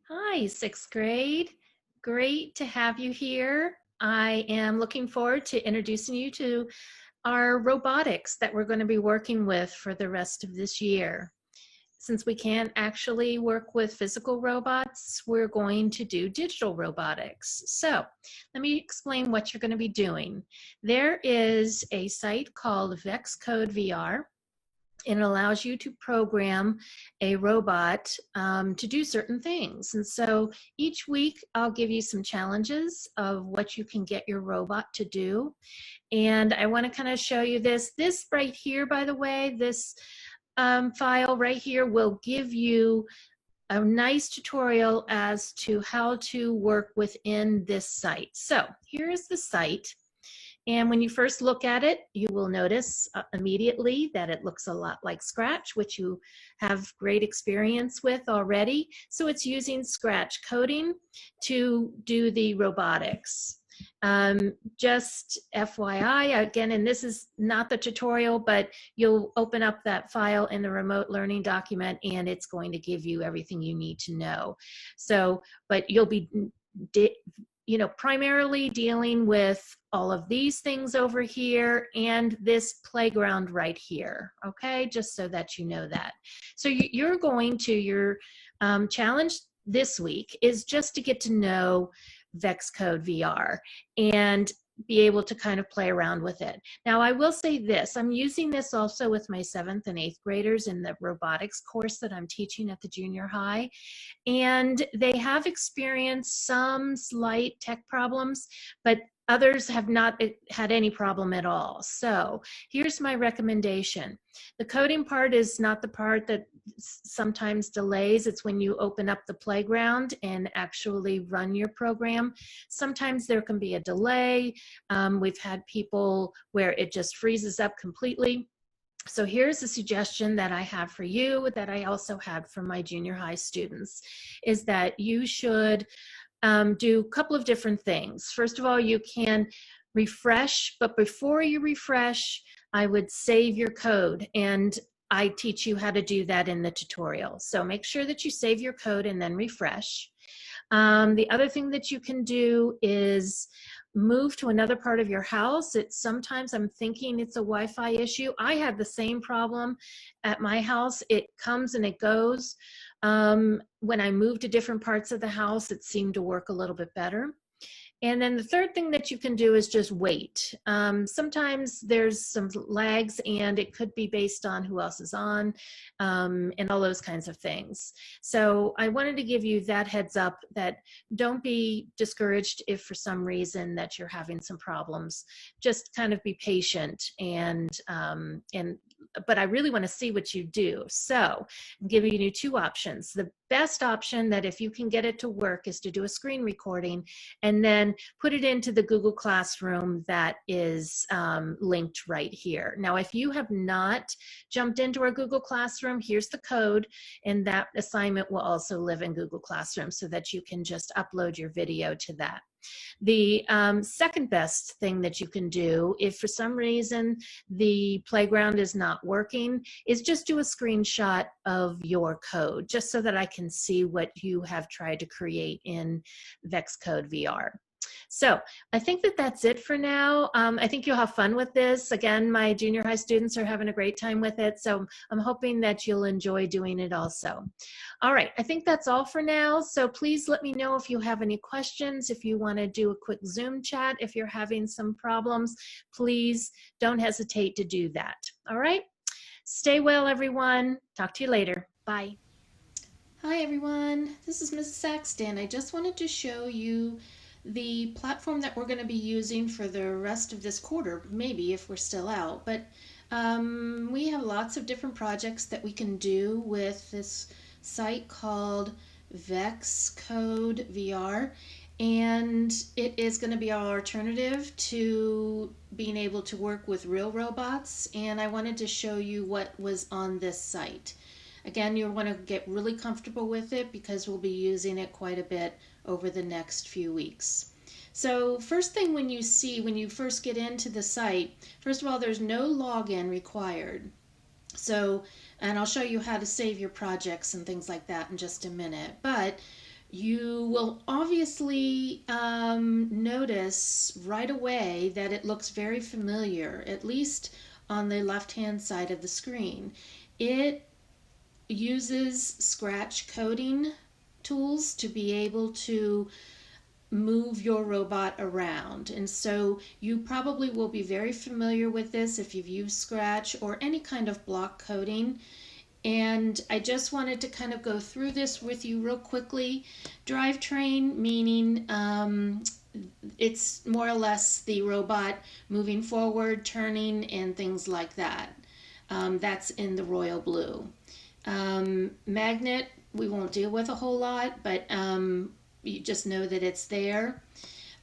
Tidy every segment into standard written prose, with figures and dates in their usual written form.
Hi, sixth grade. Great to have you here. I am looking forward to introducing you to our robotics that we're going to be working with for the rest of this year. Since we can't actually work with physical robots, we're going to do digital robotics. So let me explain what you're going to be doing. There is a site called VexCode VR. It allows you to program a robot to do certain things. And so each week I'll give you some challenges of what you can get your robot to do. And I want to kind of show you this. This right here, by the way, this file right here will give you a nice tutorial as to how to work within this site. So here's the site. And when you first look at it, you will notice immediately that it looks a lot like Scratch, which you have great experience with already. So it's using Scratch coding to do the robotics. Just FYI, again, and this is not the tutorial, but you'll open up that file in the remote learning document and it's going to give you everything you need to know. So, but you'll be primarily dealing with all of these things over here and this playground right here, okay? Just so that you know that. So you're going to, your challenge this week is just to get to know VexCode VR and be able to kind of play around with it. Now, I will say this, I'm using this also with my 7th and 8th graders in the robotics course that I'm teaching at the junior high. And they have experienced some slight tech problems, but others have not had any problem at all. So here's my recommendation. The coding part is not the part that sometimes delays. It's when you open up the playground and actually run your program. Sometimes there can be a delay. We've had people where it just freezes up completely. So here's a suggestion that I have for you that I also had for my junior high students, is that you should do a couple of different things. First of all, you can refresh, but before you refresh, I would save your code, and I teach you how to do that in the tutorial. So make sure that you save your code and then refresh. The other thing that you can do is move to another part of your house. Sometimes I'm thinking it's a Wi-Fi issue. I had the same problem at my house. It comes and it goes. When I moved to different parts of the house, it seemed to work a little bit better. And then the third thing that you can do is just wait. Sometimes there's some lags and it could be based on who else is on and all those kinds of things. So I wanted to give you that heads up, that don't be discouraged if for some reason that you're having some problems. Just kind of be patient but I really want to see what you do. So I'm giving you two options. The best option, that if you can get it to work, is to do a screen recording and then put it into the Google Classroom that is linked right here. Now, if you have not jumped into our Google Classroom, here's the code, and that assignment will also live in Google Classroom so that you can just upload your video to that. The second best thing that you can do, if for some reason the playground is not working, is just do a screenshot of your code, just so that I can see what you have tried to create in VexCode VR. So I think that that's it for now. I think you'll have fun with this. Again, my junior high students are having a great time with it, so I'm hoping that you'll enjoy doing it also. All right, I think that's all for now. So please let me know if you have any questions, if you want to do a quick Zoom chat, if you're having some problems, please don't hesitate to do that. All right, stay well, everyone. Talk to you later. Bye. Hi, everyone. This is Mrs. Saxton. I just wanted to show you the platform that we're going to be using for the rest of this quarter, maybe if we're still out. But we have lots of different projects that we can do with this site called VexCode VR, and it is going to be our alternative to being able to work with real robots. And I wanted to show you what was on this site. Again, you'll want to get really comfortable with it because we'll be using it quite a bit over the next few weeks. So first thing, when you first get into the site, first of all, there's no login required. So, and I'll show you how to save your projects and things like that in just a minute. But You will obviously notice right away that it looks very familiar, at least on the left-hand side of the screen. It uses scratch coding tools to be able to move your robot around. And so you probably will be very familiar with this if you've used Scratch or any kind of block coding. And I just wanted to kind of go through this with you real quickly. Drivetrain meaning it's more or less the robot moving forward, turning, and things like that. That's in the royal blue. Magnet, we won't deal with a whole lot, but you just know that it's there.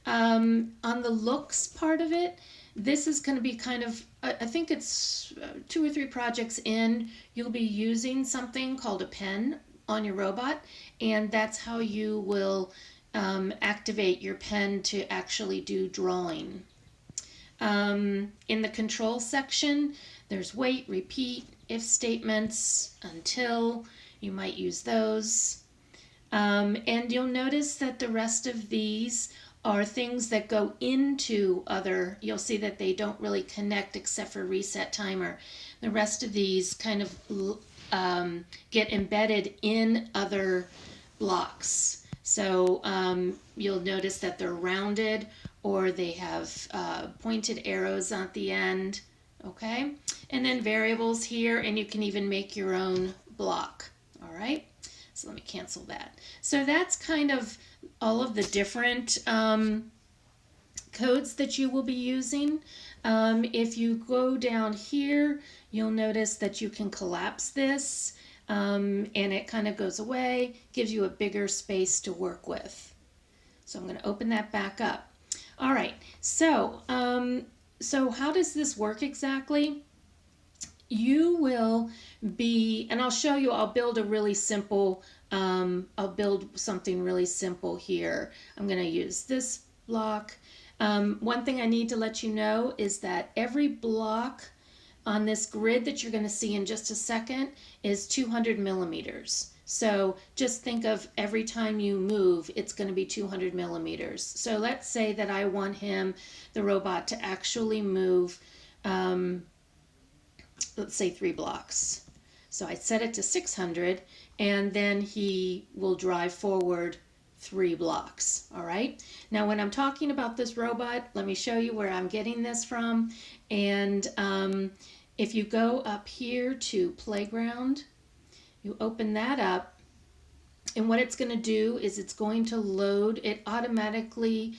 On the looks part of it, this is going to be kind of, I think it's 2 or 3 projects in, you'll be using something called a pen on your robot, and that's how you will activate your pen to actually do drawing. In the control section, there's wait, repeat, if statements, until, you might use those. And you'll notice that the rest of these are things that go into other, you'll see that they don't really connect except for reset timer. The rest of these kind of get embedded in other blocks. So you'll notice that they're rounded or they have pointed arrows at the end, okay? And then variables here, and you can even make your own block, all right? So let me cancel that. So that's kind of all of the different codes that you will be using. If you go down here, you'll notice that you can collapse this and it kind of goes away, gives you a bigger space to work with. So I'm going to open that back up. All right, so how does this work exactly? You will be, and I'll show you, I'll build a really simple, I'll build something really simple here. I'm going to use this block. One thing I need to let you know is that every block on this grid that you're going to see in just a second is 200 millimeters. So just think of every time you move, it's going to be 200 millimeters. So let's say that I want the robot, to actually move, let's say 3 blocks. So I set it to 600, and then he will drive forward 3 blocks. All right. Now, when I'm talking about this robot, let me show you where I'm getting this from. And if you go up here to Playground, you open that up, and what it's going to do is it's going to load, it automatically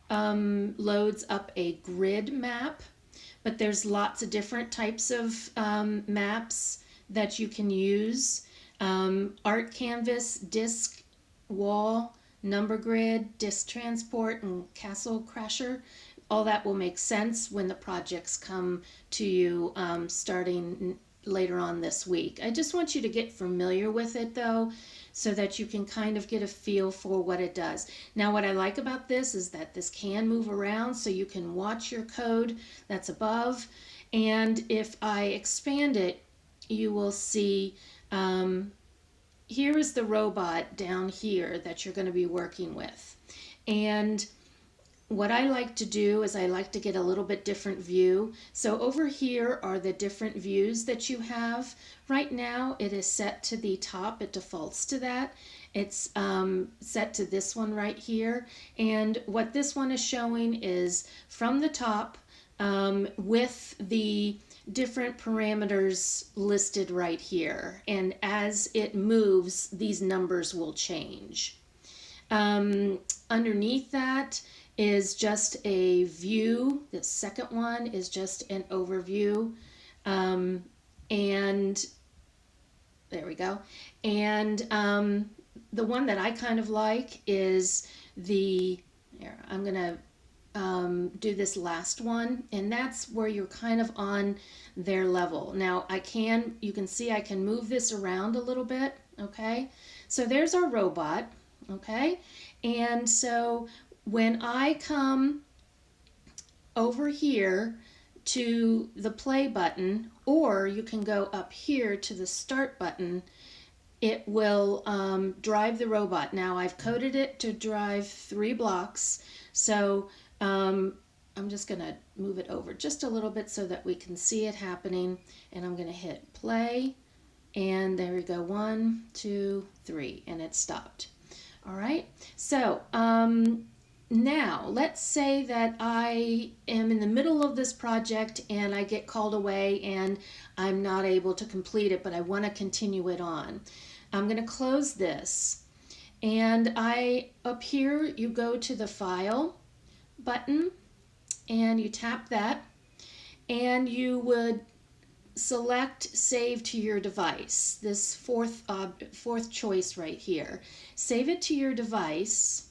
loads up a grid map, but there's lots of different types of maps that you can use. Art canvas, disc, wall, number grid, disc transport, and castle crasher. All that will make sense when the projects come to you starting later on this week. I just want you to get familiar with it though, so that you can kind of get a feel for what it does. Now, what I like about this is that this can move around, so you can watch your code that's above. And if I expand it, you will see here is the robot down here that you're going to be working with. And what I like to do is I like to get a little bit different view. So over here are the different views that you have. Right now it is set to the top. It defaults to that. It's set to this one right here. And what this one is showing is from the top with the different parameters listed right here. And as it moves, these numbers will change. Underneath that is just a view. The second one is just an overview. And there we go. And the one that I kind of like is here, I'm gonna do this last one, and that's where you're kind of on their level. Now you can see I can move this around a little bit, okay? So there's our robot, okay? And so when I come over here to the play button, or you can go up here to the start button, it will drive the robot. Now I've coded it to drive 3 blocks, so I'm just going to move it over just a little bit so that we can see it happening, and I'm going to hit play, and there we go, 1, 2, 3, and it stopped. All right, so now let's say that I am in the middle of this project and I get called away and I'm not able to complete it, but I want to continue it on. I'm going to close this, and up here you go to the File button and you tap that, and you would select Save to your device, this fourth choice right here. Save it to your device,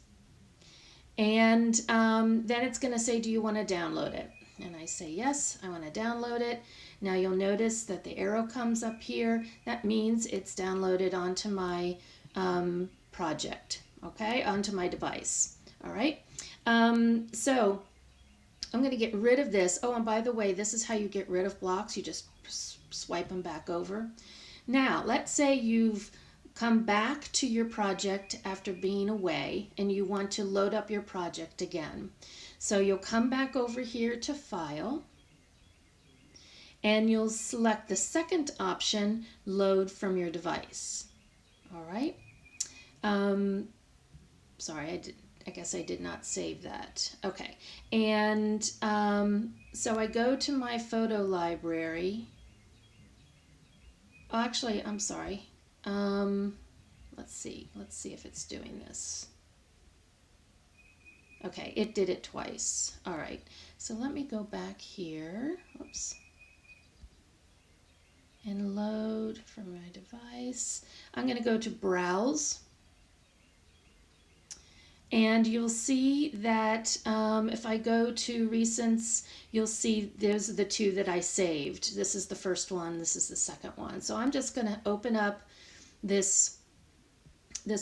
and then it's going to say, do you want to download it? And I say yes, I want to download it. Now you'll notice that the arrow comes up here. That means it's downloaded onto my project, okay, onto my device. All right, so I'm going to get rid of this. Oh, and by the way, this is how you get rid of blocks. You just swipe them back over. Now, let's say you've come back to your project after being away and you want to load up your project again. So you'll come back over here to File, and you'll select the second option, Load from your device. All right. Sorry, I guess I did not save that. Okay, and so I go to my photo library. Oh, actually, I'm sorry. Let's see if it's doing this. Okay, it did it twice. All right, so let me go back here. Oops. And load from my device. I'm going to go to Browse. And you'll see that if I go to Recents, you'll see those are the 2 that I saved. This is the first one, this is the second one. So I'm just going to open up this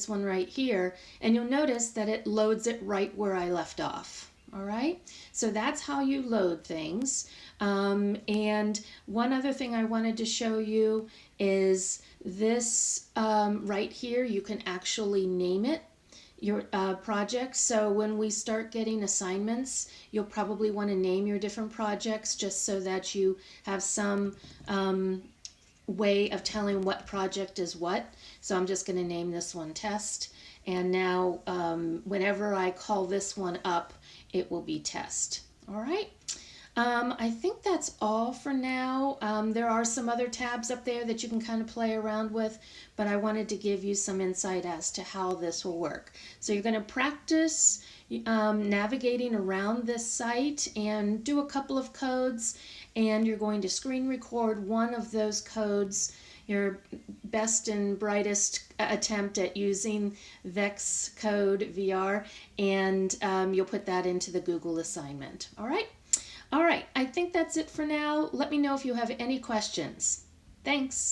one right here, and you'll notice that it loads it right where I left off. All right, so that's how you load things. And one other thing I wanted to show you is this right here. You can actually name it, your project. So when we start getting assignments, you'll probably want to name your different projects just so that you have some way of telling what project is what. So I'm just going to name this one Test, and now whenever I call this one up, it will be Test. All right. I think that's all for now. There are some other tabs up there that you can kind of play around with, but I wanted to give you some insight as to how this will work. So you're going to practice navigating around this site and do a couple of codes, and you're going to screen record one of those codes, your best and brightest attempt at using VexCode VR, and you'll put that into the Google assignment. All right? All right, I think that's it for now. Let me know if you have any questions. Thanks.